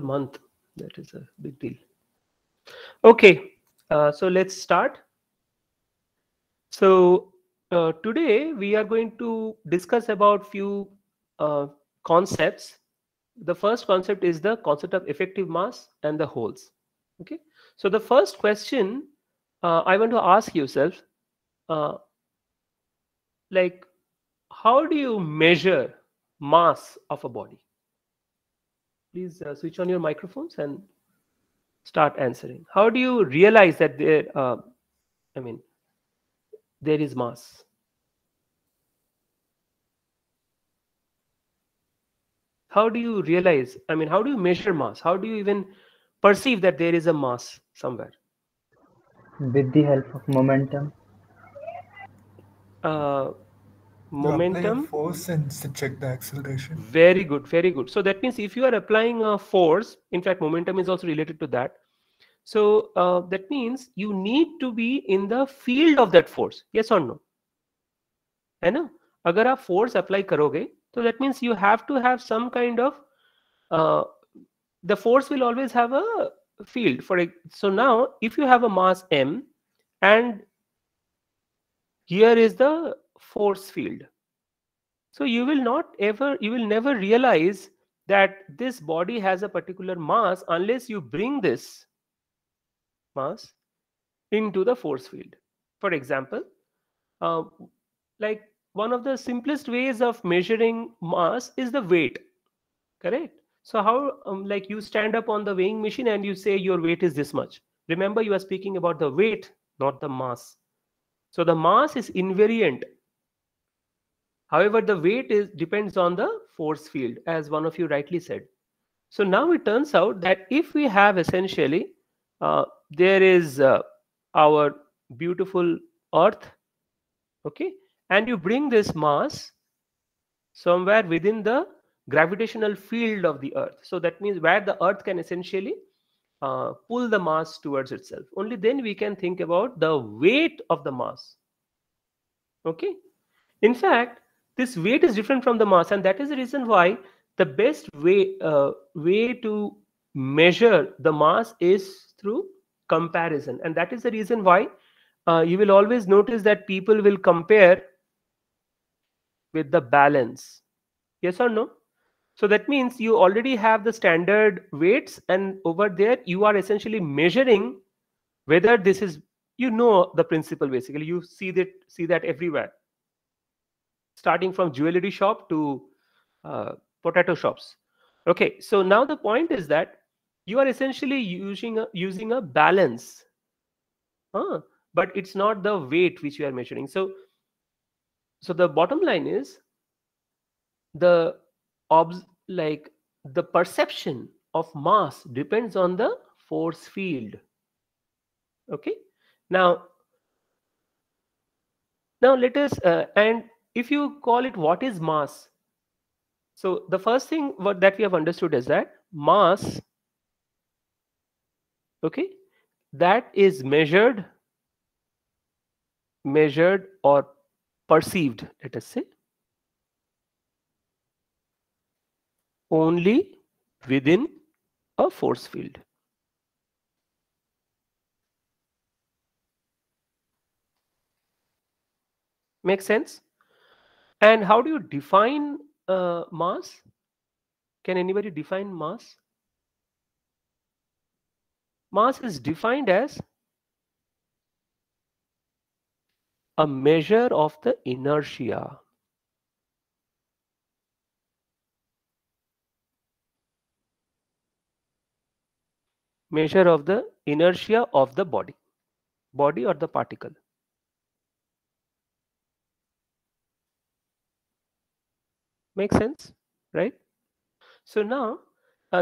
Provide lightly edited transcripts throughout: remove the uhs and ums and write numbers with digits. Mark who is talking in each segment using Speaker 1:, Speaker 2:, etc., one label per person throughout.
Speaker 1: month. That is a big deal. Okay, so let's start. So today we are going to discuss about few uh, concepts. The first concept is the concept of effective mass and the holes. Okay, so the first question I want to ask yourself, uh, like, how do you measure mass of a body? Please switch on your microphones and start answering. How do you realize that I mean, there is mass? How do you realize? I mean, how do you measure mass? How do you even perceive that there is a mass somewhere?
Speaker 2: with the help of momentum.
Speaker 1: Uh,
Speaker 3: You apply a
Speaker 1: Momentum.
Speaker 3: force and check the acceleration.
Speaker 1: Very good, very good. So that means if you are applying a force, in fact, momentum is also related to that. So that means you need to be in the field of that force. Yes or no? है ना? अगर आप force apply करोगे, तो that means you have to have some kind of uh, the force will always have a field. So now if you have a mass m and here is the force field, so you will never realize that this body has a particular mass unless you bring this mass into the force field. For example, uh, like one of the simplest ways of measuring mass is the weight. Correct? So how like you stand up on the weighing machine and you say your weight is this much. Remember, you are speaking about the weight, not the mass. So the mass is invariant. However, the weight is depends on the force field, as one of you rightly said. So now it turns out that if we have essentially there is our beautiful Earth, okay, and you bring this mass somewhere within the gravitational field of the Earth. So that means where the Earth can essentially pull the mass towards itself. Only then we can think about the weight of the mass. Okay. In fact, this weight is different from the mass, and that is the reason why the best way to measure the mass is through comparison, and that is the reason why you will always notice that people will compare with the balance. Yes or no? So that means you already have the standard weights, and over there you are essentially measuring whether this is, you know, the principle. Basically you see that everywhere, starting from jewelry shop to potato shops. Okay, so now the point is that you are essentially using a balance, huh? But it's not the weight which you are measuring. So the bottom line is the like the perception of mass depends on the force field. Okay, now let us and if you call it what is mass, so the first thing that we have understood is that mass, okay, that is measured or perceived, let us say, only within a force field. Make sense? And how do you define mass? Can anybody define mass? Mass is defined as a measure of the inertia. Measure of the inertia of the body or the particle. Make sense, right? So now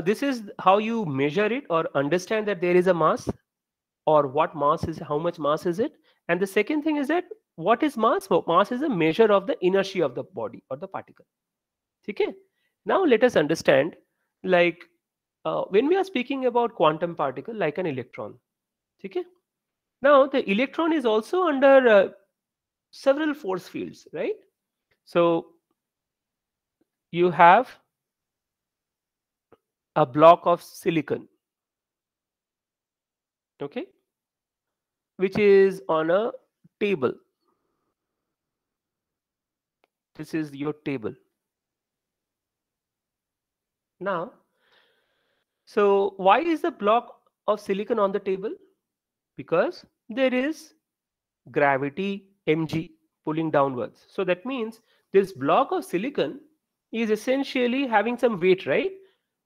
Speaker 1: this is how you measure it or understand that there is a mass, or what mass is, how much mass is it. And the second thing is that what is mass? Well, mass is a measure of the inertia of the body or the particle. Okay. Now let us understand, like when we are speaking about quantum particle like an electron. Okay. Now the electron is also under several force fields, right? So you have a block of silicon, okay, which is on a table. This is your table. Now, so why is the block of silicon on the table? Because there is gravity mg pulling downwards. So that means this block of silicon is essentially having some weight, right?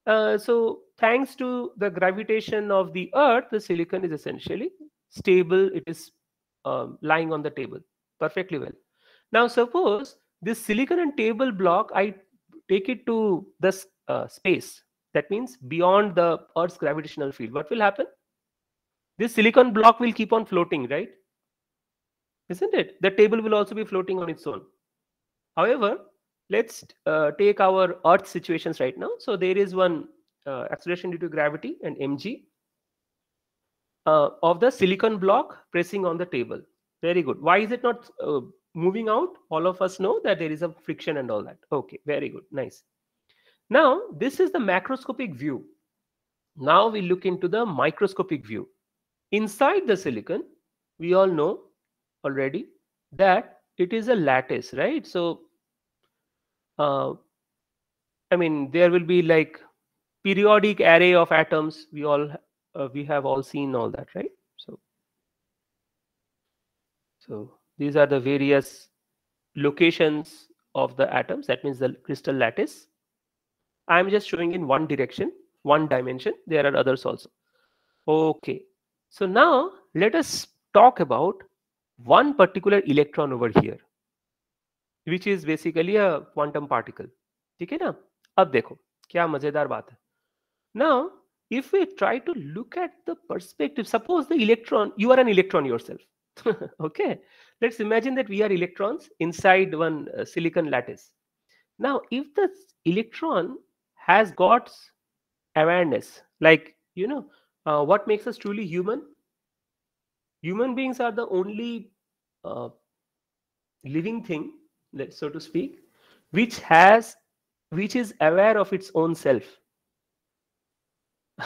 Speaker 1: So thanks to the gravitation of the earth, the silicon is essentially stable. It is lying on the table perfectly well. Now suppose this silicon and table block, I take it to the space, that means beyond the earth's gravitational field. What will happen? This silicon block will keep on floating, right? Isn't it? The table will also be floating on its own. However, let's take our earth situations right now. So there is one acceleration due to gravity and mg of the silicon block pressing on the table. Very good. Why is it not moving out? All of us know that there is a friction and all that. Okay, very good. Nice. Now, this is the macroscopic view. Now we look into the microscopic view. Inside the silicon, we all know already that it is a lattice, right? So, I mean, there will be like periodic array of atoms. We have all seen all that, right? So these are the various locations of the atoms. That means the crystal lattice. I'm just showing in one direction, one dimension. There are others also. Okay. So now let us talk about one particular electron over here, which is basically a quantum particle. ठीक है ना? अब देखो क्या मजेदार बात है. Now, if we try to look at the perspective, suppose the electron, you are an electron yourself. Okay, let's imagine that we are electrons inside one silicon lattice. Now, if the electron has got awareness, like, you know, what makes us truly human? Human beings are the only living thing, so to speak, which is aware of its own self.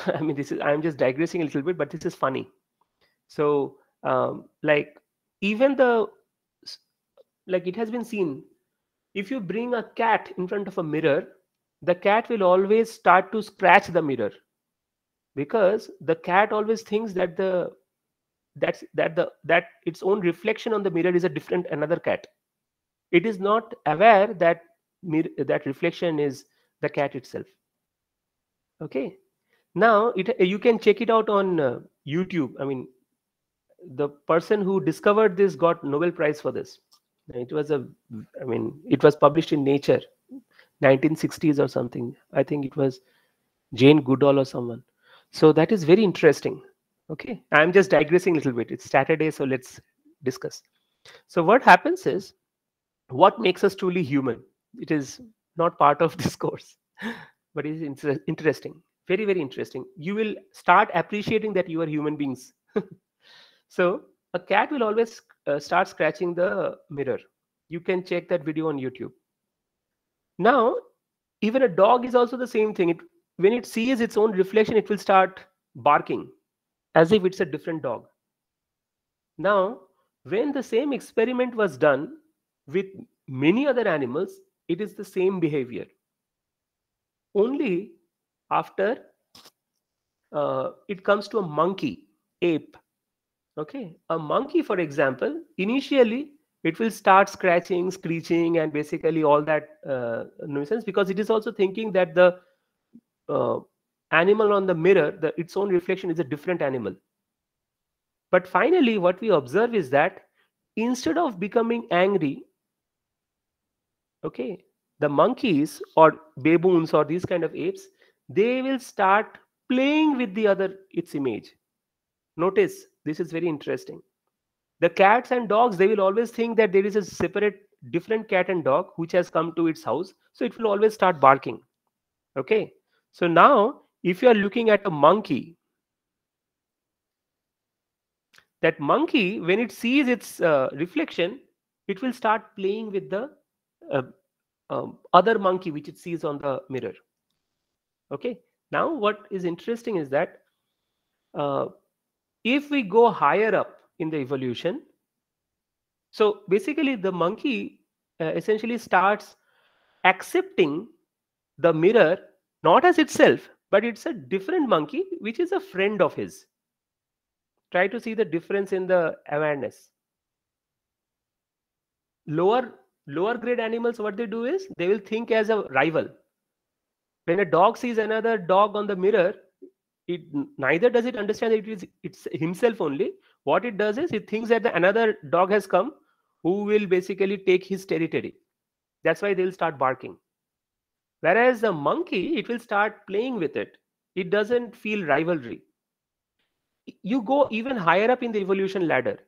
Speaker 1: I mean, I'm just digressing a little bit, but this is funny. So, like it has been seen, if you bring a cat in front of a mirror, the cat will always start to scratch the mirror, because the cat always thinks that that its own reflection on the mirror is another cat. It is not aware that that reflection is the cat itself. Okay. Now you can check it out on YouTube. I mean, the person who discovered this got Nobel Prize for this. It was published in Nature, 1960s or something. I think it was Jane Goodall or someone. So that is very interesting. Okay, I'm just digressing a little bit. It's Saturday, so let's discuss. So what happens is, what makes us truly human? It is not part of this course, but it is interesting. Very, very interesting. You will start appreciating that you are human beings. So a cat will always start scratching the mirror. You can check that video on YouTube. Now, even a dog is also the same thing. When it sees its own reflection, it will start barking as if it's a different dog. Now, when the same experiment was done with many other animals, it is the same behavior. Only after it comes to a monkey, ape. Okay, a monkey, for example, initially it will start scratching, screeching, and basically all that nuisance, because it is also thinking that the animal on the mirror, its own reflection, is a different animal. But finally, what we observe is that instead of becoming angry, okay, the monkeys or baboons or these kind of apes, they will start playing with its image. Notice, this is very interesting. The cats and dogs, they will always think that there is a separate, different cat and dog which has come to its house. So it will always start barking. Okay. So now, if you are looking at a monkey, that monkey, when it sees its reflection, it will start playing with the other monkey which it sees on the mirror. Okay. Now, what is interesting is that if we go higher up in the evolution, so basically the monkey essentially starts accepting the mirror not as itself, but it's a different monkey which is a friend of his. Try to see the difference in the awareness. Lower grade animals, what they do is they will think as a rival. When a dog sees another dog on the mirror, it neither does it understand that it's himself only. What it does is it thinks that another dog has come who will basically take his territory. That's why they'll start barking. Whereas the monkey, it will start playing with it. It doesn't feel rivalry. You go even higher up in the evolution ladder.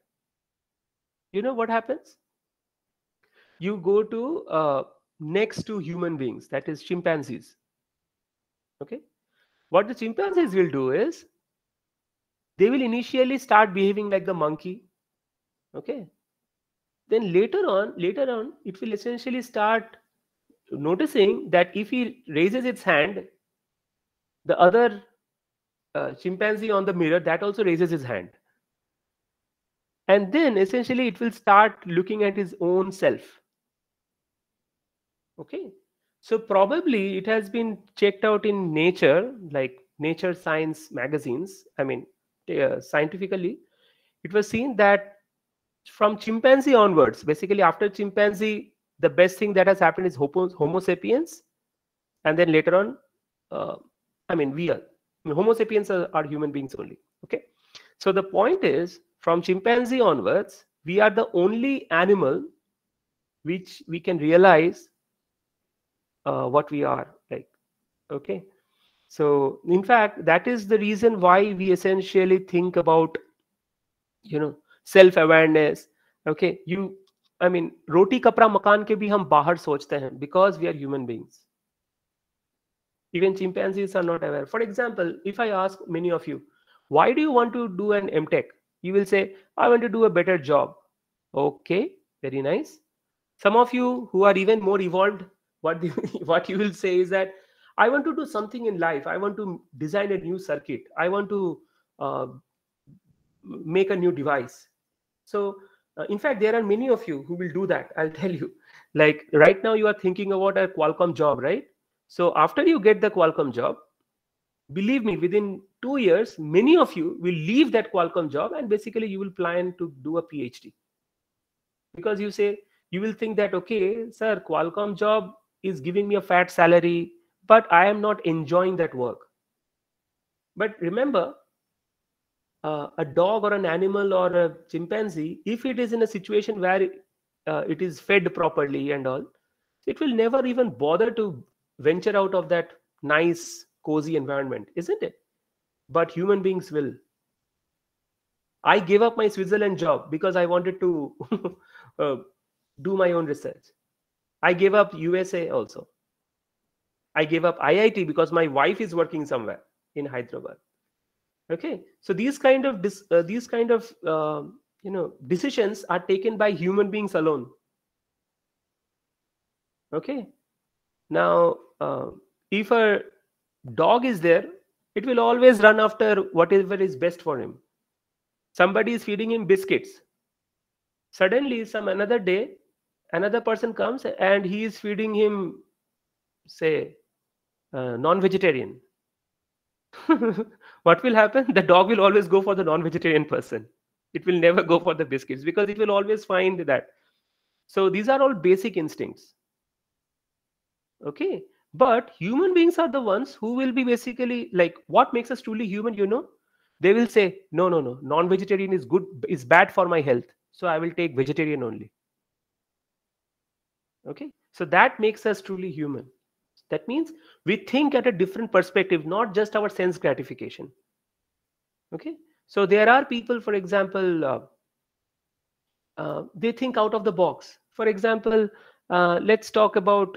Speaker 1: You know what happens? You go to next to human beings, that is chimpanzees. Okay, what the chimpanzees will do is they will initially start behaving like the monkey. Okay, then later on it will essentially start noticing that if he raises its hand, the other chimpanzee on the mirror, that also raises his hand, and then essentially it will start looking at his own self. Okay, so probably it has been checked out in Nature, like Nature Science magazines. I mean, scientifically, it was seen that from chimpanzee onwards, basically after chimpanzee, the best thing that has happened is Homo sapiens, and then later on, Homo sapiens are human beings only. Okay, so the point is, from chimpanzee onwards, we are the only animal which we can realize what we are like. Okay, so in fact that is the reason why we essentially think about self-awareness. Okay, roti kapra makan ke bhi hum bahar sochte hain because we are human beings. Even chimpanzees are not aware. For example, if I ask many of you, why do you want to do an MTech? You will say, I want to do a better job. Okay, very nice. Some of you who are even more evolved, what you will say is that I want to do something in life. I want to design a new circuit. I want to make a new device. So in fact, there are many of you who will do that. I'll tell you. Like right now, you are thinking about a Qualcomm job, right? So after you get the Qualcomm job, believe me, within 2 years, many of you will leave that Qualcomm job and basically you will plan to do a PhD. Because you will think that, okay, sir, Qualcomm job is giving me a fat salary, but I am not enjoying that work. But remember, a dog or an animal or a chimpanzee, if it is in a situation where it is fed properly and all, it will never even bother to venture out of that nice, cozy environment, isn't it? But human beings will. I gave up my Switzerland job because I wanted to do my own research. I gave up USA also. I gave up IIT because my wife is working somewhere in Hyderabad. Okay, so these kind of decisions are taken by human beings alone. Okay, now if a dog is there, it will always run after whatever is best for him. Somebody is feeding him biscuits. Suddenly, another day, another person comes and he is feeding him, say, non-vegetarian. What will happen? The dog will always go for the non-vegetarian person. It will never go for the biscuits because it will always find that. So these are all basic instincts. Okay, but human beings are the ones who will be basically like, what makes us truly human, they will say, no, non-vegetarian is bad for my health, so I will take vegetarian only. Okay, so that makes us truly human. That means we think at a different perspective, not just our sense gratification. Okay, so there are people, for example, they think out of the box. For example, let's talk about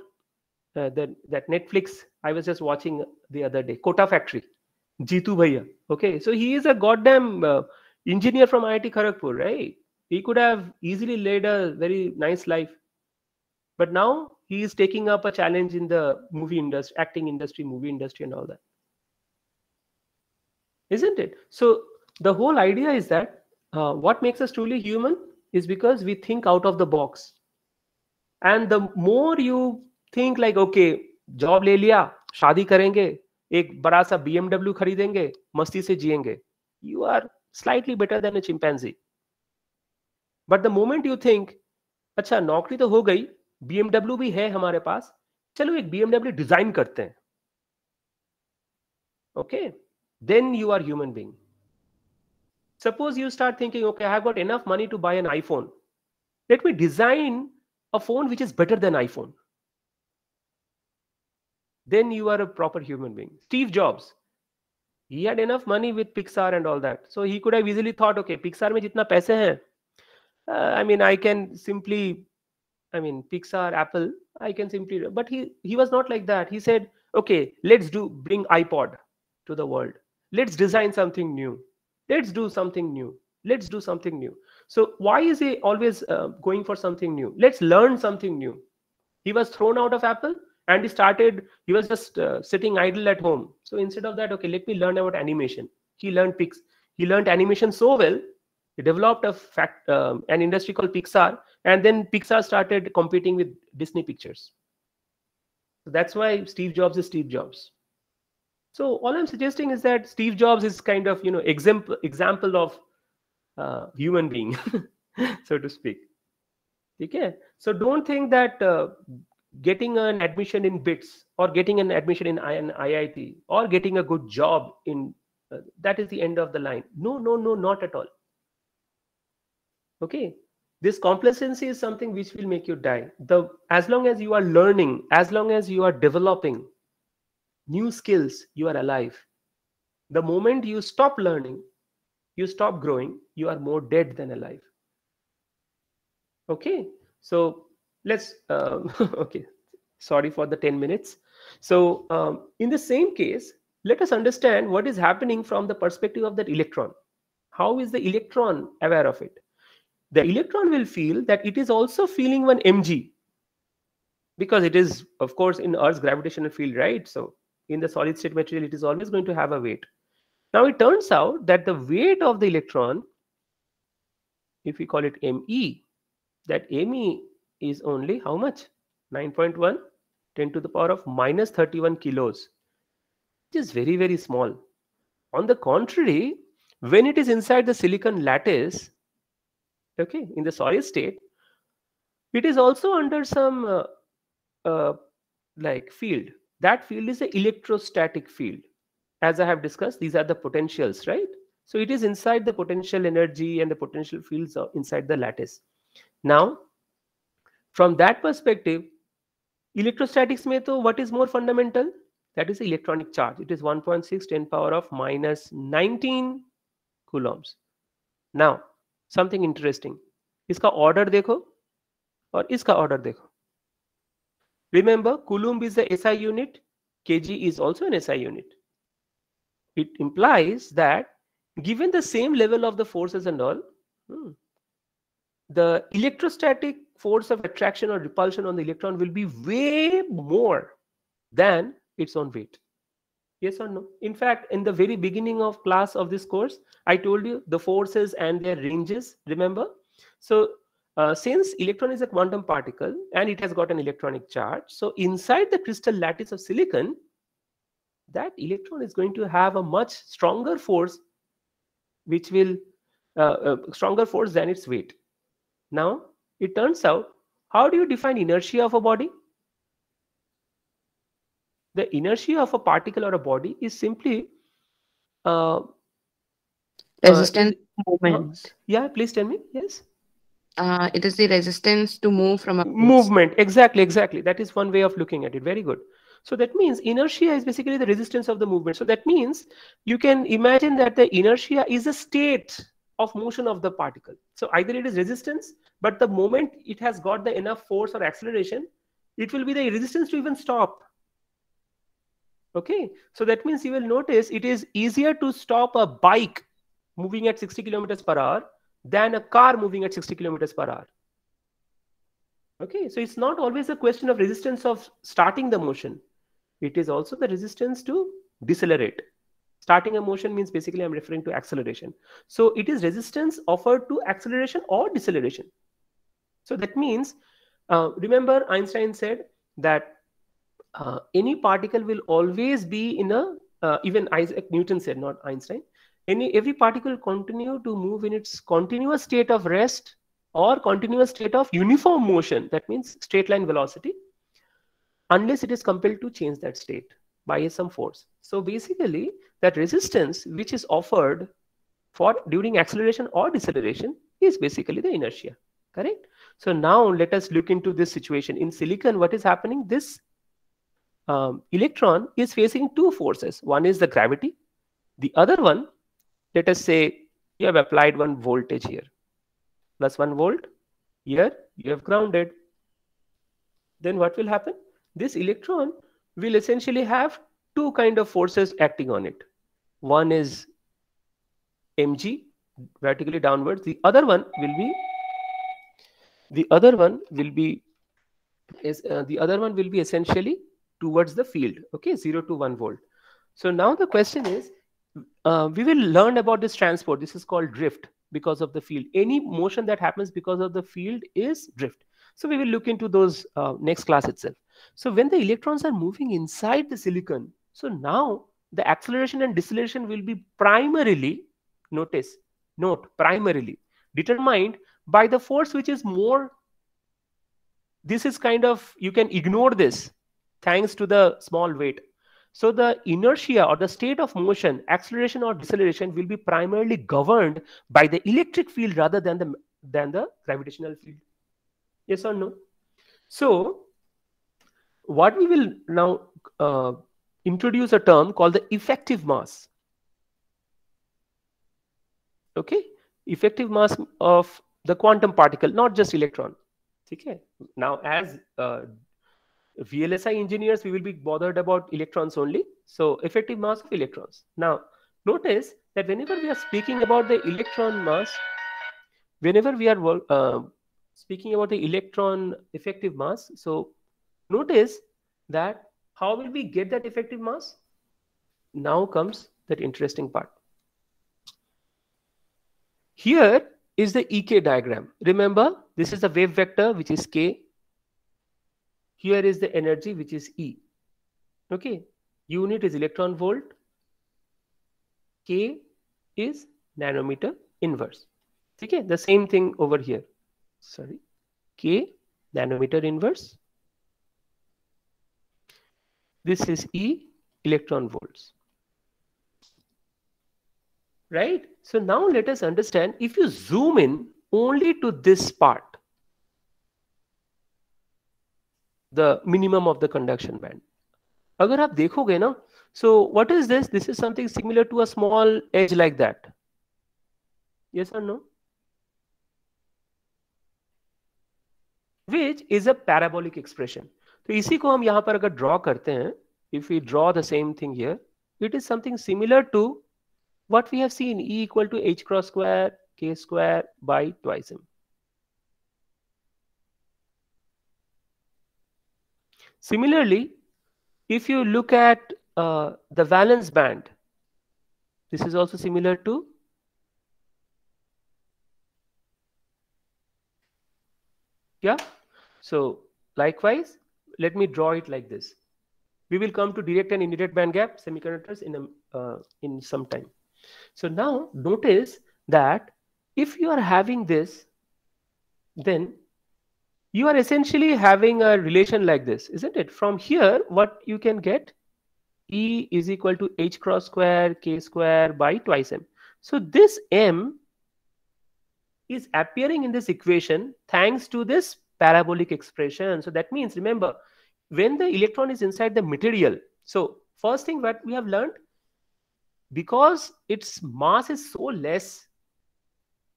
Speaker 1: that Netflix I was just watching the other day, Kota Factory, Jeetu Bhaiya. Okay, so he is a goddamn engineer from IIT Kharagpur, right? He could have easily led a very nice life. But now he is taking up a challenge in the movie industry, acting industry, movie industry and all that. isn't it? So the whole idea is that what makes us truly human is because we think out of the box. And the more you think like, okay, job ले लिया, शादी करेंगे, एक बड़ा सा BMW खरीदेंगे, मस्ती से जिएंगे, you are slightly better than a chimpanzee. But the moment you think, अच्छा नौकरी तो हो गई, BMW भी है हमारे पास, चलो एक BMW डिजाइन करते हैं, okay, then you are human being. Suppose you start thinking, okay, I have got enough money to buy an iPhone. Let me design a phone which is better than iPhone. Then you are a proper human being. Steve Jobs, he had enough money with Pixar and all that. So he could have easily thought, okay, Pixar mein jitna paise hain, I mean, I can simply, I mean, Pixar, Apple, I can simply, but he was not like that. He said, okay, bring iPod to the world. Let's design something new. Let's do something new. Let's do something new. So why is he always going for something new? Let's learn something new. He was thrown out of Apple and he was just sitting idle at home. So instead of that, okay, let me learn about animation. He learned animation so well. He developed an industry called Pixar, and then Pixar started competing with Disney Pictures. So that's why Steve Jobs is Steve Jobs. So all I'm suggesting is that Steve Jobs is kind of, you know, example of human being, so to speak. Okay? So don't think that getting an admission in BITS or getting an admission in an IIT or getting a good job in that is the end of the line. No, not at all. Okay, this complacency is something which will make you die. As long as you are learning, as long as you are developing new skills, you are alive. The moment you stop learning, you stop growing, you are more dead than alive. Okay, so let's okay, sorry for the 10 minutes. So in the same case, let us understand what is happening from the perspective of that electron. How is the electron aware of it? The electron will feel that it is also feeling one mg, because it is, of course, in Earth's gravitational field, right? So in the solid state material, it is always going to have a weight. Now it turns out that the weight of the electron, if we call it me, that me is only how much? 9.1, 10 to the power of minus 31 kilos, which is very, very small. On the contrary, when it is inside the silicon lattice, okay, in the solid state, it is also under some like field. That field is the electrostatic field. As I have discussed, these are the potentials, right? So it is inside the potential energy and the potential fields are inside the lattice. Now, from that perspective, electrostatics mein to what is more fundamental? That is the electronic charge. It is 1.6 10 power of minus 19 coulombs. Now, something interesting. इसका order देखो और इसका order देखो. Remember, coulomb is the SI unit, kg is also an SI unit. It implies that given the same level of the forces and all, the electrostatic force of attraction or repulsion on the electron will be way more than its own weight. Yes or no? In fact, in the very beginning of class of this course, I told you the forces and their ranges, remember? So since electron is a quantum particle and it has got an electronic charge, so inside the crystal lattice of silicon, that electron is going to have a much stronger force, which will stronger force than its weight. Now, it turns out, how do you define inertia of a body? The inertia of a particle or a body is simply
Speaker 4: resistance movement.
Speaker 1: Yeah, please tell me. Yes.
Speaker 4: It is the resistance to move from a place.
Speaker 1: Movement. Exactly. That is one way of looking at it. Very good. So that means inertia is basically the resistance of the movement. So that means you can imagine that the inertia is a state of motion of the particle. So either it is resistance, but the moment it has got the enough force or acceleration, it will be the resistance to even stop. Okay. So that means you will notice it is easier to stop a bike moving at 60 kilometers per hour than a car moving at 60 kilometers per hour. Okay, so it's not always a question of resistance of starting the motion. It is also the resistance to decelerate. Starting a motion means basically I'm referring to acceleration. So it is resistance offered to acceleration or deceleration. So that means, remember Einstein said that any particle will always be in a, even Isaac Newton said, not Einstein, every particle continue to move in its continuous state of rest or continuous state of uniform motion. That means straight line velocity, unless it is compelled to change that state by some force. So basically that resistance which is offered for during acceleration or deceleration is basically the inertia, correct? So now let us look into this situation. In silicon, what is happening? This electron is facing two forces. One is the gravity. The other one, let us say you have applied one voltage here, plus 1 volt. Here you have grounded. Then what will happen? This electron will essentially have two kind of forces acting on it. One is mg, vertically downwards. The other one will be essentially towards the field. Okay, 0 to 1 volt. So now the question is, we will learn about this transport. This is called drift because of the field. Any motion that happens because of the field is drift. So we will look into those next class itself. So when the electrons are moving inside the silicon, so now the acceleration and deceleration will be primarily, primarily determined by the force which is more. This is kind of, you can ignore this thanks to the small weight. So the inertia or the state of motion, acceleration or deceleration, will be primarily governed by the electric field rather than the gravitational field. Yes or no? So what we will now introduce a term called the effective mass. Okay, effective mass of the quantum particle, not just electron. Okay. Now as VLSI engineers, we will be bothered about electrons only. So effective mass of electrons. Now notice that whenever we are speaking about the electron mass, whenever we are speaking about the electron effective mass, so notice that how will we get that effective mass? Now comes that interesting part. Here is the EK diagram. Remember, this is the wave vector, which is K. Here is the energy, which is E. Okay, unit is electron volt. K is nanometer inverse. Okay, the same thing over here. Sorry, K nanometer inverse. This is E, electron volts. Right? So now let us understand, if you zoom in only to this part, the minimum of the conduction band. अगर आप देखोगे ना, so what is this? This is something similar to a small edge like that. Yes or no? Which is a parabolic expression. तो इसी को हम यहाँ पर अगर draw करते हैं, if we draw the same thing here, it is something similar to what we have seen, E equal to h cross square k square by twice m. Similarly, if you look at the valence band, this is also similar to So likewise, let me draw it like this. We will come to direct and indirect band gap semiconductors in some time. So now notice that if you are having this, then you are essentially having a relation like this, isn't it? From here, what you can get, E is equal to h cross square k square by twice m. So this m is appearing in this equation thanks to this parabolic expression. So that means, remember, when the electron is inside the material, so first thing that we have learned, because its mass is so less,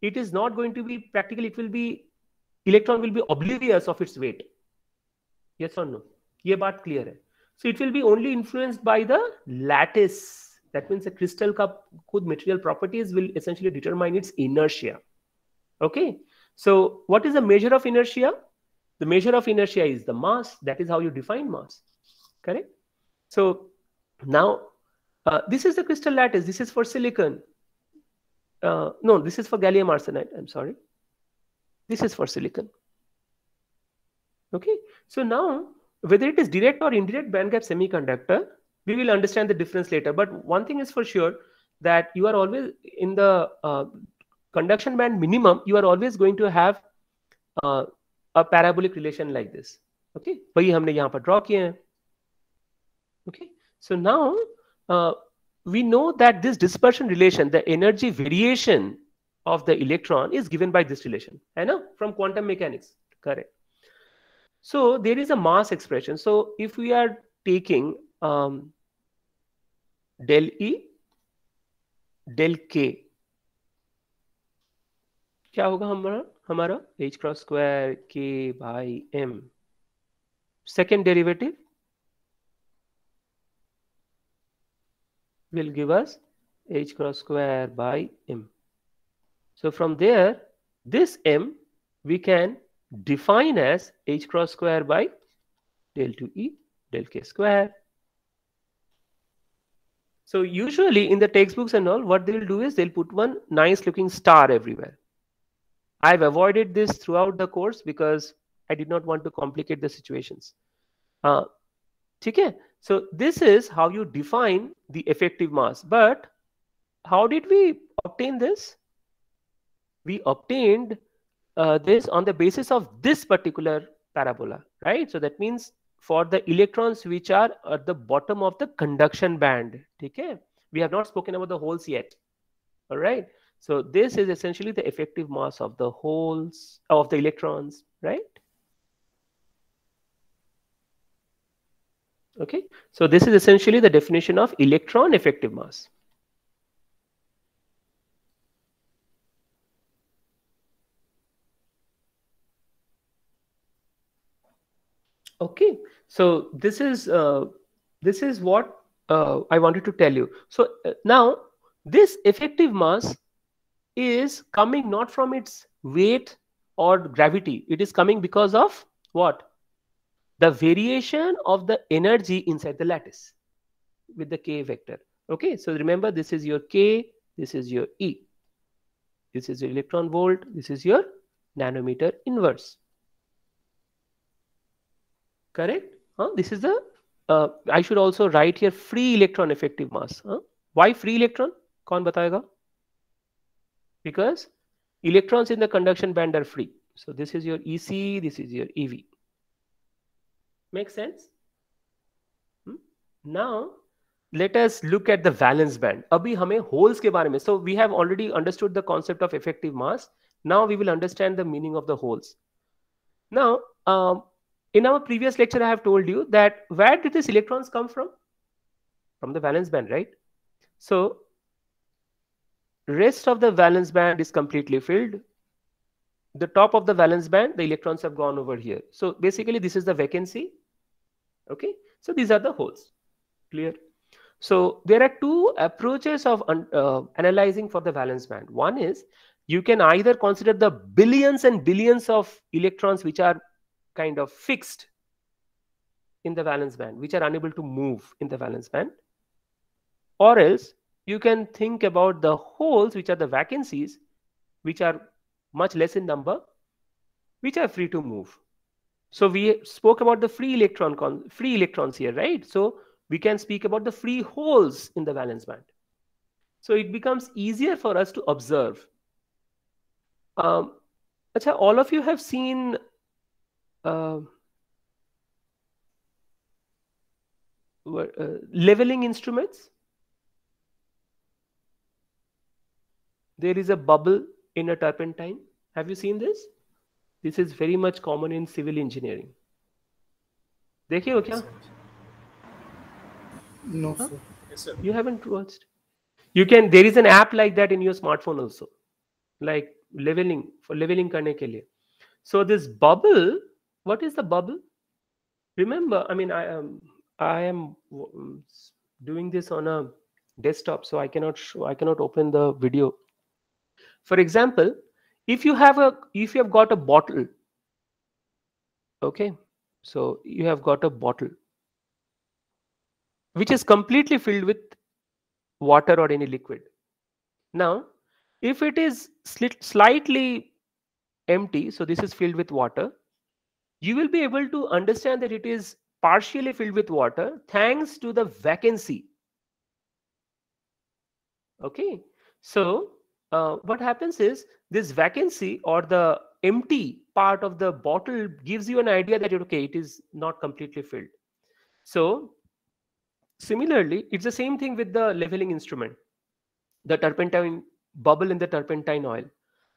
Speaker 1: it is not going to be practically, electron will be oblivious of its weight. Yes or no? ये बात clear है. So it will be only influenced by the lattice. That means the crystal का खुद material properties will essentially determine its inertia. Okay. So what is the measure of inertia? The measure of inertia is the mass. That is how you define mass. Correct? So now This is the crystal lattice. This is for silicon. No, this is for gallium arsenide. I'm sorry. This is for silicon. Okay. So now, whether it is direct or indirect bandgap semiconductor, we will understand the difference later. But one thing is for sure, that you are always in the conduction band minimum, you are always going to have a parabolic relation like this. Okay. वही हमने यहाँ पर draw किए हैं. Okay. So now we know that this dispersion relation, the energy variation of the electron is given by this relation. I know from quantum mechanics. Correct. So there is a mass expression. So if we are taking del E, del K, क्या होगा हमारा h cross square K by M. Second derivative will give us h cross square by M. So from there, this M we can define as h cross square by del 2E del K square. So usually in the textbooks and all, what they will do is they'll put one nice looking star everywhere. I've avoided this throughout the course because I did not want to complicate the situations. Okay? So this is how you define the effective mass. But how did we obtain this? We obtained this on the basis of this particular parabola, right? So that means for the electrons which are at the bottom of the conduction band. Okay? We have not spoken about the holes yet. All right. So this is essentially the effective mass of the holes, of the electrons, right? Okay. So this is essentially the definition of electron effective mass. Okay. So this is what I wanted to tell you. So now this effective mass is coming not from its weight or gravity. It is coming because of what? The variation of the energy inside the lattice with the K vector. Okay, so remember, this is your K, this is your E. This is your electron volt, this is your nanometer inverse. Correct? This is the, I should also write here free electron effective mass. Why free electron? Kaun batayega? Because electrons in the conduction band are free. So this is your EC, this is your EV. Make sense? Now let us look at the valence band. Abhi hame holes ke bare mein. So we have already understood the concept of effective mass. Now we will understand the meaning of the holes. Now in our previous lecture I have told you that where did these electrons come from? From the valence band, right? So rest of the valence band is completely filled. The top of the valence band, the electrons have gone over here. So basically this is the vacancy. Okay, so these are the holes. Clear? So there are two approaches of analyzing for the valence band. One is you can either consider the billions and billions of electrons which are kind of fixed in the valence band, which are unable to move in the valence band, or else you can think about the holes, which are the vacancies, which are much less in number, which are free to move. So we spoke about the free electrons here, right? So we can speak about the free holes in the valence band. So it becomes easier for us to observe. Achha, all of you have seen leveling instruments. There is a bubble in a turpentine. Have you seen this? This is very much common in civil engineering. देखिए हो क्या?
Speaker 3: No, sir.
Speaker 5: Yes, sir.
Speaker 1: You haven't watched. You can. There is an app like that in your smartphone also, like leveling, for leveling करने के लिए. So this bubble, what is the bubble? Remember, I mean, I am doing this on a desktop, so I cannot open the video. For example, if you have got a bottle, okay, so you have got a bottle which is completely filled with water or any liquid. Now, if it is slightly empty, so this is filled with water, you will be able to understand that it is partially filled with water thanks to the vacancy. Okay, so what happens is this vacancy or the empty part of the bottle gives you an idea that okay, it is not completely filled. So similarly, it's the same thing with the leveling instrument, the turpentine bubble in the turpentine oil.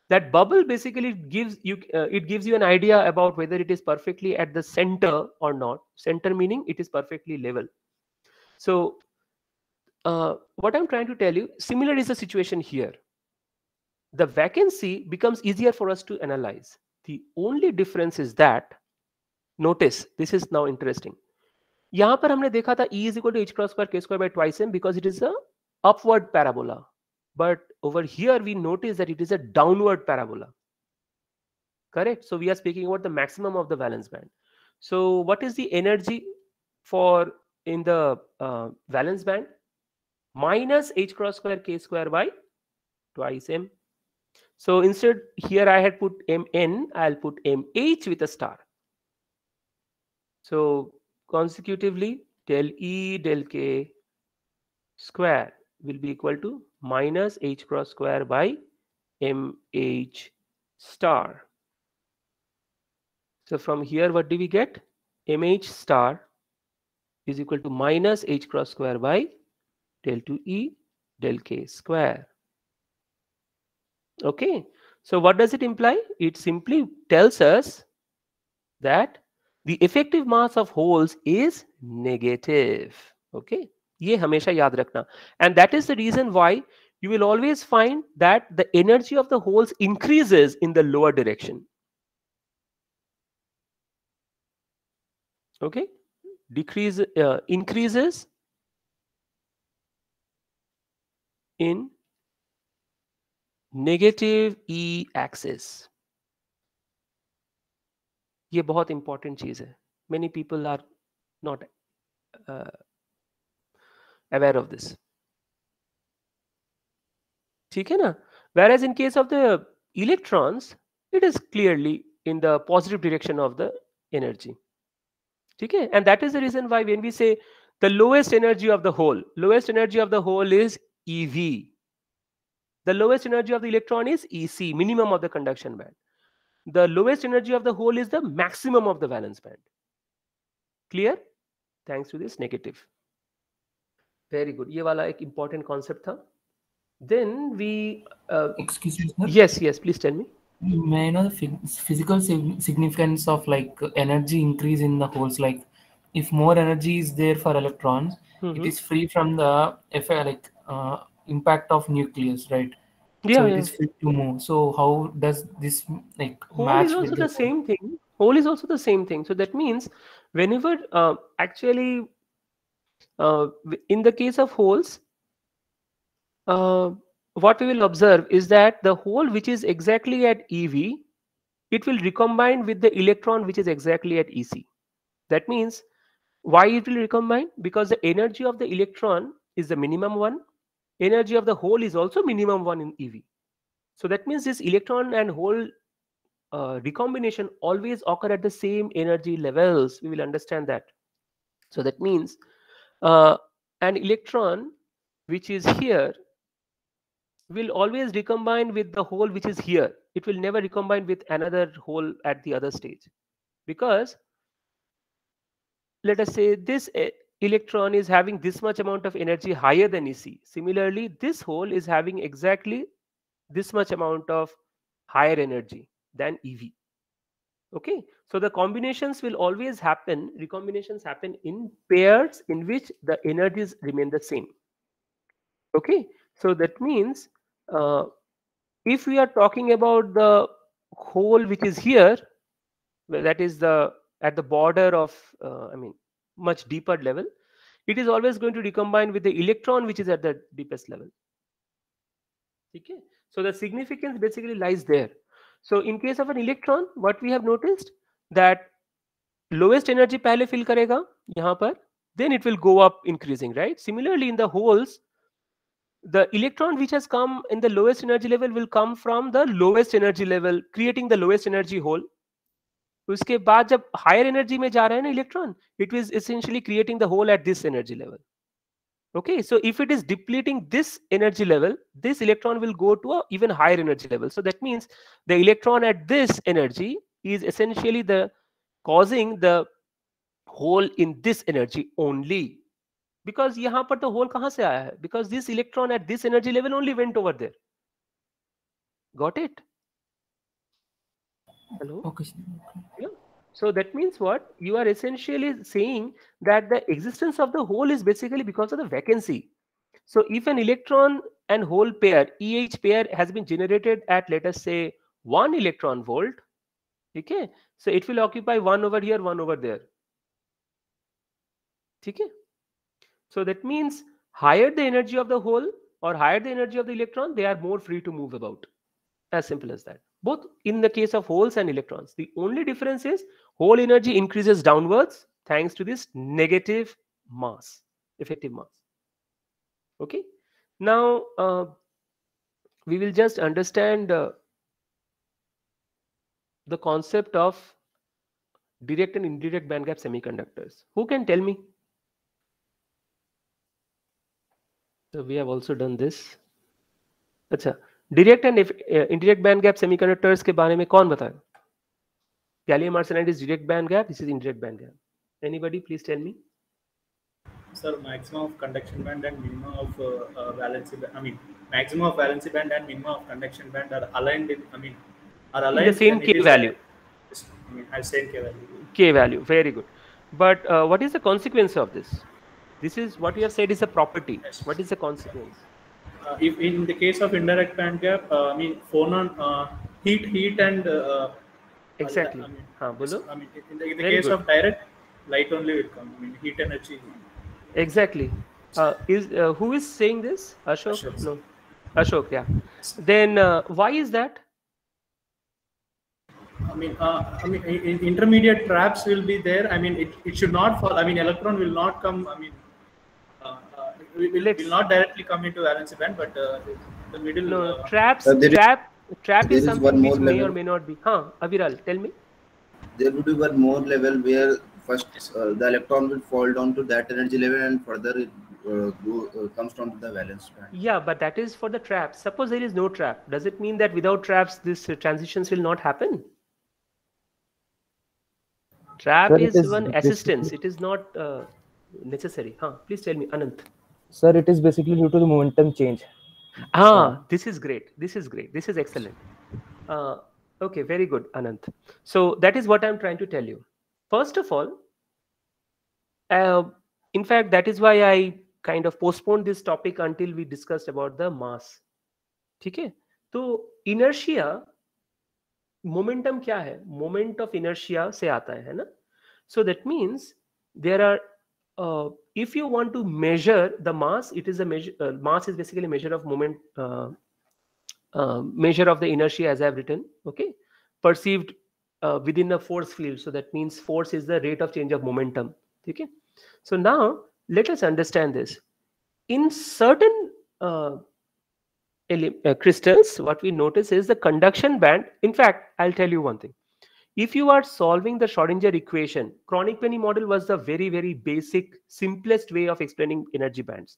Speaker 1: That bubble basically gives you it gives you an idea about whether it is perfectly at the center or not. Center meaning it is perfectly level. So what I'm trying to tell you, similar is the situation here. The vacancy becomes easier for us to analyze. The only difference is that, notice, this is now interesting. यहाँ पर हमने देखा था E is equal to h cross square k square by twice m because it is a upward parabola. But over here we notice that it is a downward parabola. Correct? So we are speaking about the maximum of the valence band. So what is the energy for in the valence band? Minus h cross square k square by twice m. So instead here I had put mn, I'll put mh with a star. So consecutively del E del K square will be equal to minus h cross square by mh star. So from here what do we get? mh star is equal to minus h cross square by del 2E del K square. Okay, so what does it imply? It simply tells us that the effective mass of holes is negative. Okay, ये हमेशा याद रखना. And that is the reason why you will always find that the energy of the holes increases in the lower direction. Okay, increases in negative E axis. ये बहुत important चीज है. Many people are not aware of this. ठीक है ना? Whereas in case of the electrons, it is clearly in the positive direction of the energy. ठीक है? And that is the reason why when we say the lowest energy of the hole is EV. The lowest energy of the electron is EC, minimum of the conduction band. The lowest energy of the hole is the maximum of the valence band. Clear? Thanks to this negative. Very good. ये वाला एक important concept था. Then we
Speaker 5: excuse me, sir.
Speaker 1: Yes, please tell me.
Speaker 5: May I know the physical significance of like energy increase in the holes? Like if more energy is there for electrons, it is free from the impact of nucleus, right?
Speaker 1: Yeah,
Speaker 5: so it is free to move. So how does this like
Speaker 1: hole
Speaker 5: match
Speaker 1: is also
Speaker 5: with
Speaker 1: the same thing. Hole is also the same thing. So that means whenever actually in the case of holes, what we will observe is that the hole which is exactly at EV, it will recombine with the electron which is exactly at EC. That means why it will recombine? Because the energy of the electron is the minimum one. Energy of the hole is also minimum one in EV. So that means this electron and hole recombination always occur at the same energy levels. We will understand that. So that means an electron which is here will always recombine with the hole which is here. It will never recombine with another hole at the other stage, because let us say this electron is having this much amount of energy higher than EC. Similarly, this hole is having exactly this much amount of higher energy than EV. Okay, so the combinations will always happen, recombinations happen in pairs in which the energies remain the same. Okay, so that means if we are talking about the hole which is here, well, that is at the border of much deeper level, it is always going to recombine with the electron which is at the deepest level. Okay, so the significance basically lies there. So in case of an electron, what we have noticed that lowest energy पहले fill करेगा यहाँ पर, then it will go up increasing, right? Similarly in the holes, the electron which has come in the lowest energy level will come from the lowest energy level, creating the lowest energy hole. उसके बाद जब higher energy में जा रहा है ना electron, it is essentially creating the hole at this energy level. Okay, so if it is depleting this energy level, this electron will go to a even higher energy level. So that means the electron at this energy is essentially the causing the hole in this energy only. Because यहाँ पर तो hole कहाँ से आया है? Because this electron at this energy level only went over there. Got it? Hello?
Speaker 5: Okay.
Speaker 1: Yeah. So that means what? You are essentially saying that the existence of the hole is basically because of the vacancy. So if an electron and hole pair, EH pair has been generated at, let us say, 1 electron volt, okay? So it will occupy 1 over here, 1 over there. Okay? So that means higher the energy of the hole or higher the energy of the electron, they are more free to move about. As simple as that. Both in the case of holes and electrons. The only difference is hole energy increases downwards thanks to this negative mass, effective mass. Okay. Now we will just understand the concept of direct and indirect band gap semiconductors. Who can tell me? So we have also done this. अच्छा, direct and indirect band gap semiconductors के बारे में कौन बताए? Gallium arsenide is direct band gap. This is indirect band gap. Anybody, please tell me.
Speaker 6: Sir, maximum of conduction band and minimum of valency band. I mean, maximum of valency band and minimum of conduction band are aligned. Are aligned.
Speaker 1: The same K value.
Speaker 6: Same K value.
Speaker 1: K value. Very good. But what is the consequence of this? This is what you have said is a property.
Speaker 6: Yes.
Speaker 1: What is the consequence?
Speaker 6: If in the case of indirect band gap, I mean, phonon heat and
Speaker 1: Exactly.
Speaker 6: I mean,
Speaker 1: bolo.
Speaker 6: I mean, in the
Speaker 1: Very
Speaker 6: case
Speaker 1: good.
Speaker 6: of direct, light only will come. I mean, heat energy.
Speaker 1: Exactly. Who is saying this? Ashok?
Speaker 6: Ashok.
Speaker 1: No. Ashok, yeah. Then why is that?
Speaker 6: I mean, in intermediate traps will be there. I mean, it should not fall. I mean, electron will not come. I mean, will not directly come into valency band, but the middle.
Speaker 1: No, traps. Trap
Speaker 7: there
Speaker 1: is
Speaker 7: is
Speaker 1: something
Speaker 7: one
Speaker 1: which
Speaker 7: more
Speaker 1: may
Speaker 7: level.
Speaker 1: or may not be. Aviral, tell me.
Speaker 7: There would be one more level where first the electron will fall down to that energy level and further it comes down to the valence band.
Speaker 1: Yeah, but that is for the trap. Suppose there is no trap. Does it mean that without traps, these transitions will not happen? Trap
Speaker 2: Sir,
Speaker 1: is
Speaker 2: it is
Speaker 1: one
Speaker 2: basically-
Speaker 1: assistance. It is not necessary. Please tell me, Anant.
Speaker 2: Sir, it is basically due to the momentum change.
Speaker 1: This is great. This is great. This is excellent. Okay, very good, Anant. So that is what I'm trying to tell you. First of all, in fact, that is why I kind of postponed this topic until we discussed about the mass. ठीक है? तो inertia, momentum क्या है? Moment of inertia से आता है ना? So that means there are, if you want to measure the mass, it is a measure. Mass is basically a measure of moment, measure of the inertia, as I have written. Okay, perceived within a force field. So that means force is the rate of change of momentum. Okay. So now let us understand this. In certain crystals, what we notice is the conduction band. In fact, I'll tell you one thing. If you are solving the Schrodinger equation, Kronig-Penney model was the very, very basic, simplest way of explaining energy bands.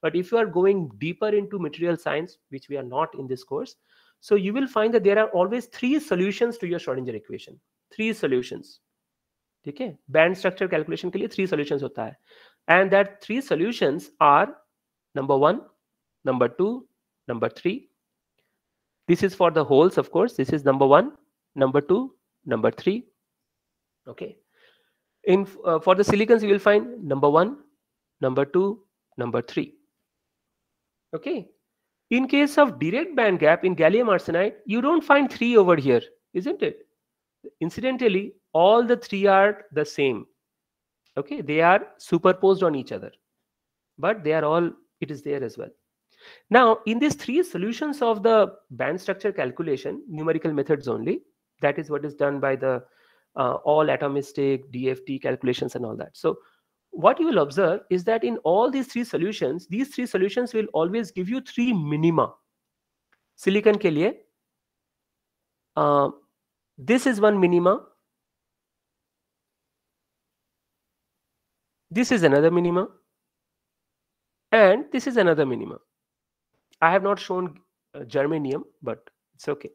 Speaker 1: But if you are going deeper into material science, which we are not in this course, so you will find that there are always 3 solutions to your Schrodinger equation. 3 solutions. Okay? Band structure calculation के लिए 3 solutions होता है. And that 3 solutions are number 1, number 2, number 3. This is for the holes, of course. This is number 1, number 2, number 3. Okay. In for the silicons, you will find number 1, number 2, number 3. Okay. In case of direct band gap in gallium arsenide, you don't find 3 over here, isn't it? Incidentally, all the 3 are the same. Okay, they are superposed on each other, but they are all, it is there as well. Now, in these 3 solutions of the band structure calculation, numerical methods only, that is what is done by the all atomistic, DFT calculations and all that. So what you will observe is that in all these three solutions will always give you three minima. Silicon ke liye, this is one minima, this is another minima, and this is another minima. I have not shown germanium, but it's okay.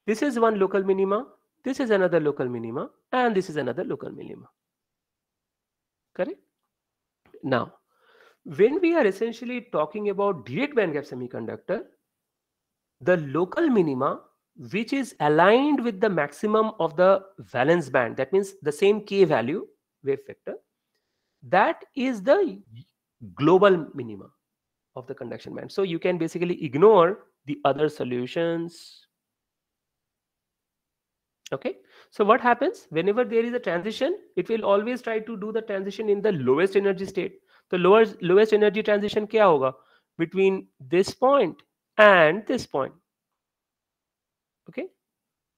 Speaker 1: This is one local minima, this is another local minima, and this is another local minima. Correct? Now, when we are essentially talking about direct bandgap semiconductor, the local minima, which is aligned with the maximum of the valence band, that means the same k value, wave vector, that is the global minima of the conduction band. So you can basically ignore the other solutions. Okay, so what happens whenever there is a transition, it will always try to do the transition in the lowest energy state. The lowest energy transition kya hoga? Between this point and this point. Okay,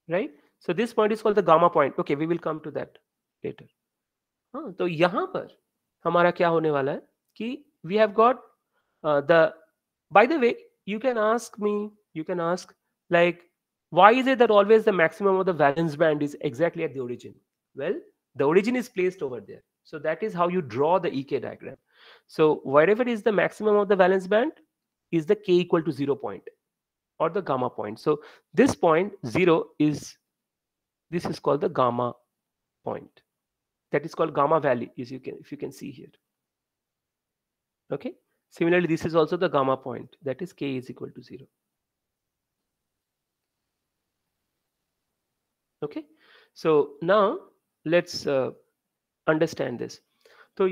Speaker 1: right? So this point is called the gamma point. Okay, we will come to that later. तो यहाँ पर हमारा क्या होने वाला है कि we have got by the way, you can ask like, why is it that always the maximum of the valence band is exactly at the origin? Well, the origin is placed over there. So that is how you draw the EK diagram. So wherever is the maximum of the valence band is the k equal to 0 point or the gamma point. So this point 0 is, this is called the gamma point. That is called gamma valley, if you can see here. Okay. Similarly, this is also the gamma point, that is k is equal to 0. Okay, so now let's understand this. So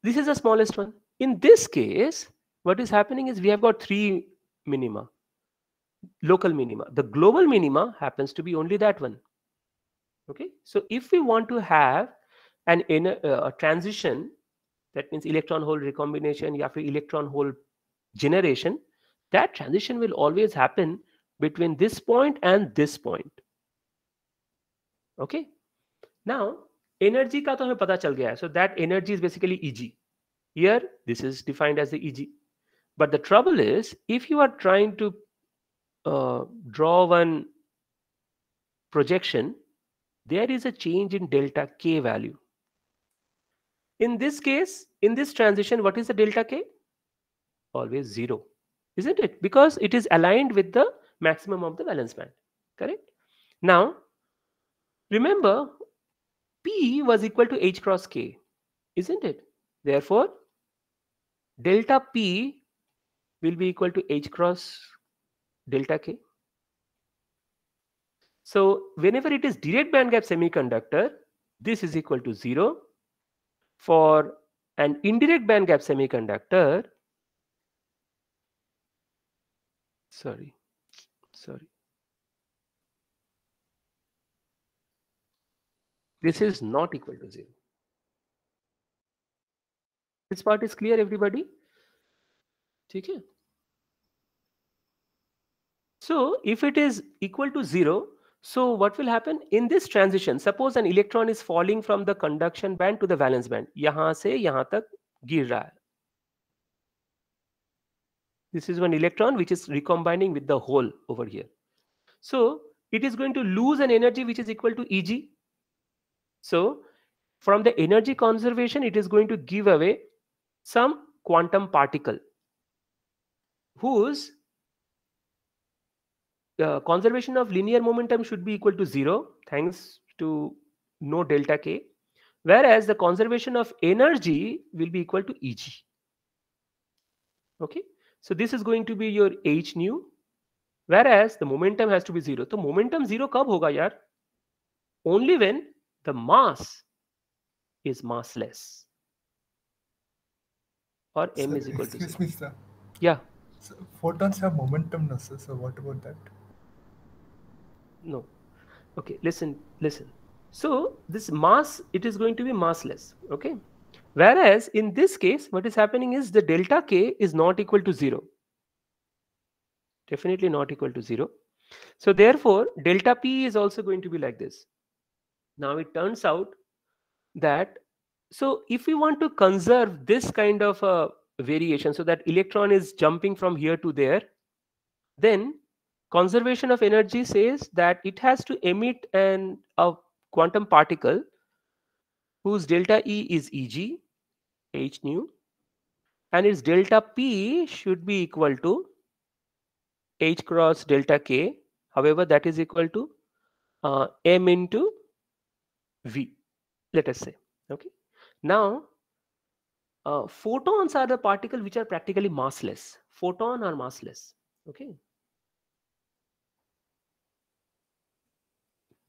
Speaker 1: this is the smallest one. In this case, what is happening is we have got three minima, local minima. The global minima happens to be only that one. Okay, so if we want to have a transition, that means electron hole recombination, ya फिर electron hole generation, that transition will always happen between this point and this point. Okay, now energy का तो हमें पता चल गया है. So that energy is basically Eg. Here this is defined as the Eg. But the trouble is, if you are trying to draw one projection, there is a change in delta k value. In this case, in this transition, what is the delta k? Always 0, isn't it? Because it is aligned with the maximum of the valence band. Correct? Now, remember, P was equal to H cross K, isn't it? Therefore, delta P will be equal to H cross delta K. So, whenever it is direct bandgap semiconductor, this is equal to 0. For an indirect bandgap semiconductor, sorry. This is not equal to 0. This part is clear, everybody? Okay. So if it is equal to 0, so what will happen in this transition? Suppose an electron is falling from the conduction band to the valence band. यहाँ से यहाँ तक गिर रहा है. This is one electron which is recombining with the hole over here. So it is going to lose an energy which is equal to Eg. So from the energy conservation, it is going to give away some quantum particle whose conservation of linear momentum should be equal to 0 thanks to no delta k, whereas the conservation of energy will be equal to Eg. Okay, so this is going to be your h nu, whereas the momentum has to be 0. So momentum 0 कब होगा यार? Only when the mass is massless or m is equal to 0.
Speaker 3: Excuse me, sir.
Speaker 1: Yeah.
Speaker 3: So photons have momentum, no, sir. So what about that?
Speaker 1: No. Okay, listen. So this mass, it is going to be massless. Okay. Whereas in this case, what is happening is the delta k is not equal to 0. Definitely not equal to 0. So therefore, delta p is also going to be like this. Now it turns out that So if we want to conserve this kind of a variation, so that electron is jumping from here to there, then conservation of energy says that it has to emit a quantum particle whose delta E is Eg, h nu, and its delta P should be equal to h cross delta k. However, that is equal to m into v, let us say. Okay. Now, photons are the particle which are practically massless. Photon are massless. Okay.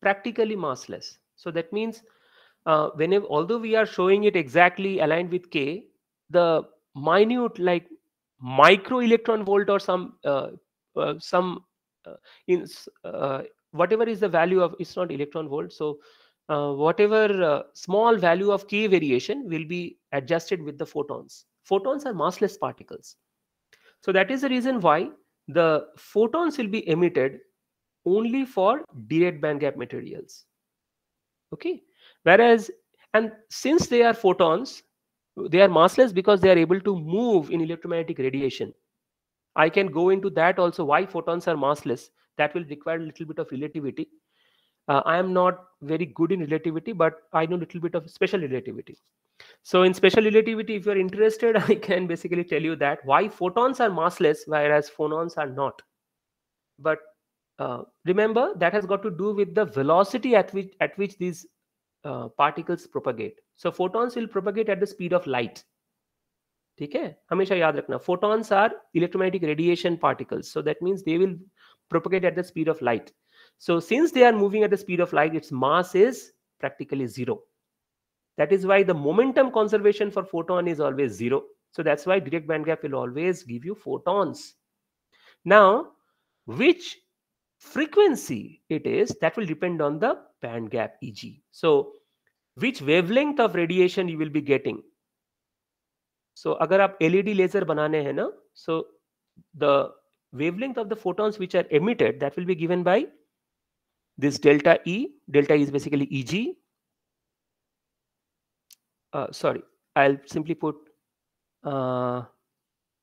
Speaker 1: Practically massless. So that means whenever, although we are showing it exactly aligned with k, the minute like micro electron volt or some whatever is the value of, it's not electron volt, so whatever small value of k variation will be adjusted with the photons. Photons are massless particles. So that is the reason why the photons will be emitted only for direct band gap materials. Okay. Whereas, and since they are photons, they are massless because they are able to move in electromagnetic radiation. I can go into that also, why photons are massless. That will require a little bit of relativity. I am not very good in relativity, but I know a little bit of special relativity. So in special relativity, if you're interested, I can basically tell you that why photons are massless, whereas phonons are not. But remember, that has got to do with the velocity at which these particles propagate. So photons will propagate at the speed of light. ठीक है, हमेशा याद रखना, photons are electromagnetic radiation particles, so that means they will propagate at the speed of light. So since they are moving at the speed of light, its mass is practically zero. That is why the momentum conservation for photon is always zero. So that's why direct band gap will always give you photons. Now, which frequency it is, that will depend on the band gap Eg. So which wavelength of radiation you will be getting. So अगर आप LED laser बनाने हैं ना, so the wavelength of the photons which are emitted, that will be given by this delta E. Delta E is basically Eg. Sorry, I'll simply put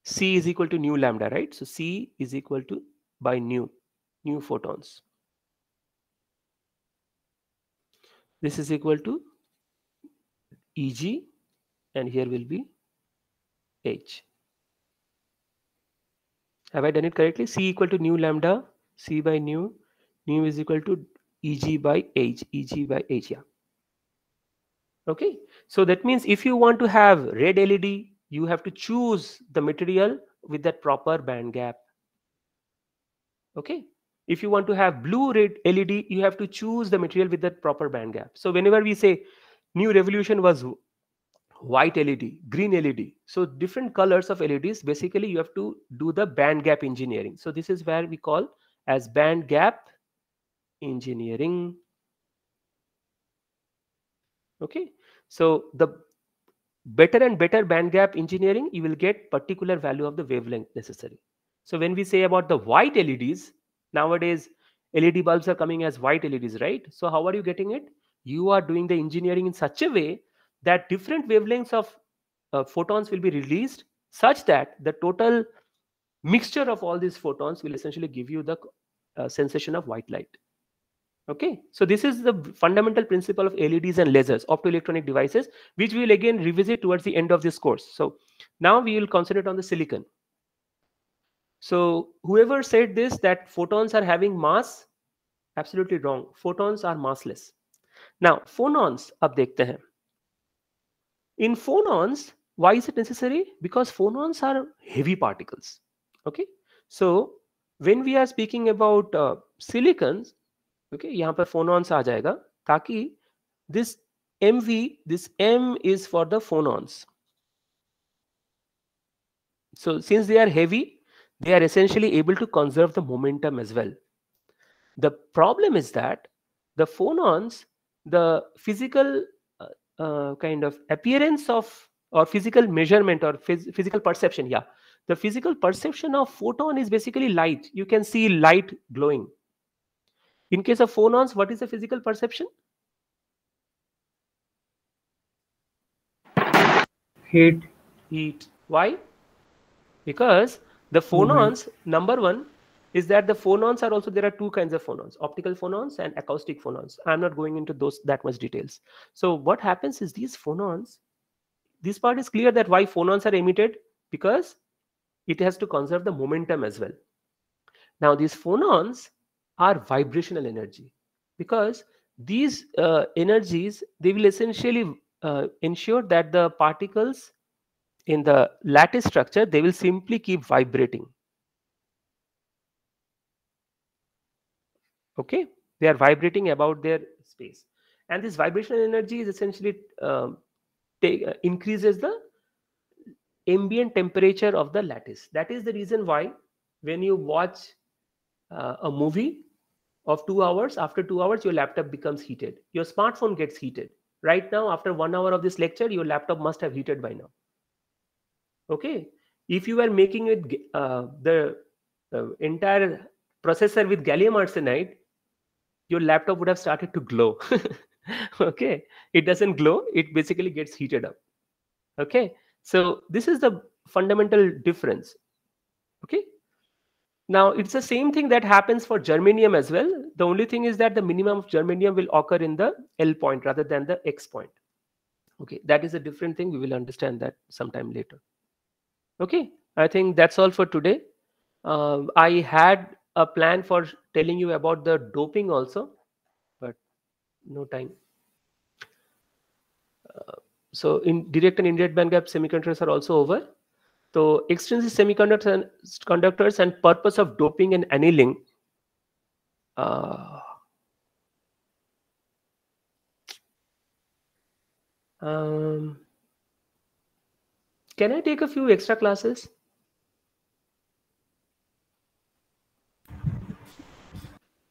Speaker 1: C is equal to nu lambda, right? So C is equal to by nu photons. This is equal to Eg, and here will be H. Have I done it correctly? C equal to nu lambda, C by nu is equal to Eg by H, Eg by H, yeah. Okay, so that means if you want to have red LED, you have to choose the material with that proper band gap. Okay, if you want to have blue red LED, you have to choose the material with that proper band gap. So whenever we say new revolution was white LED, green LED, so different colors of LEDs, basically you have to do the band gap engineering. So this is where we call as band gap engineering. Okay, so the better and better band gap engineering, you will get particular value of the wavelength necessary. So when we say about the white LEDs, nowadays LED bulbs are coming as white LEDs, right? So how are you getting it? You are doing the engineering in such a way that different wavelengths of photons will be released, such that the total mixture of all these photons will essentially give you the sensation of white light. Okay, so this is the fundamental principle of LEDs and lasers, optoelectronic devices, which we will again revisit towards the end of this course. So now we will concentrate on the silicon. So whoever said this, that photons are having mass, absolutely wrong. Photons are massless. Now phonons, ab dekhte hain. In phonons, why is it necessary? Because phonons are heavy particles. Okay, so when we are speaking about silicons, okay, यहाँ पर phonons आ जाएगा, ताकि this MV, this M is for the phonons. So since they are heavy, they are essentially able to conserve the momentum as well. The problem is that the phonons, the physical kind of appearance of, or physical measurement or physical perception, yeah, the physical perception of photon is basically light. You can see light glowing. In case of phonons, what is the physical perception?
Speaker 3: Heat.
Speaker 1: Heat. Why? Because the phonons, number one, is that the phonons are also, there are two kinds of phonons, optical phonons and acoustic phonons. I'm not going into those that much details. So what happens is these phonons, this part is clear that why phonons are emitted, because it has to conserve the momentum as well. Now these phonons are vibrational energy, because these energies, they will essentially ensure that the particles in the lattice structure, they will simply keep vibrating. Okay, they are vibrating about their space, and this vibrational energy is essentially increases the ambient temperature of the lattice. That is the reason why when you watch a movie of 2 hours, after 2 hours your laptop becomes heated, your smartphone gets heated. Right now, after 1 hour of this lecture, your laptop must have heated by now. Okay, if you were making it the entire processor with gallium arsenide, your laptop would have started to glow. Okay, it doesn't glow, it basically gets heated up. Okay, so this is the fundamental difference. Okay, now it's the same thing that happens for germanium as well. The only thing is that the minimum of germanium will occur in the L point rather than the X point. Okay, that is a different thing. We will understand that sometime later. Okay, I think that's all for today. I had a plan for telling you about the doping also, but no time. So in direct and indirect bandgap semiconductors are also over. So extrinsic semiconductors and purpose of doping and annealing. Can I take a few extra classes?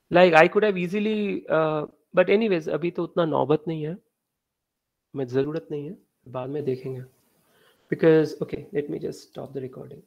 Speaker 1: Like I could have easily, but anyways, अभी तो उतना नौबत नहीं है, मैं ज़रूरत नहीं है, बाद में देखेंगे. Because okay, let me just stop the recording.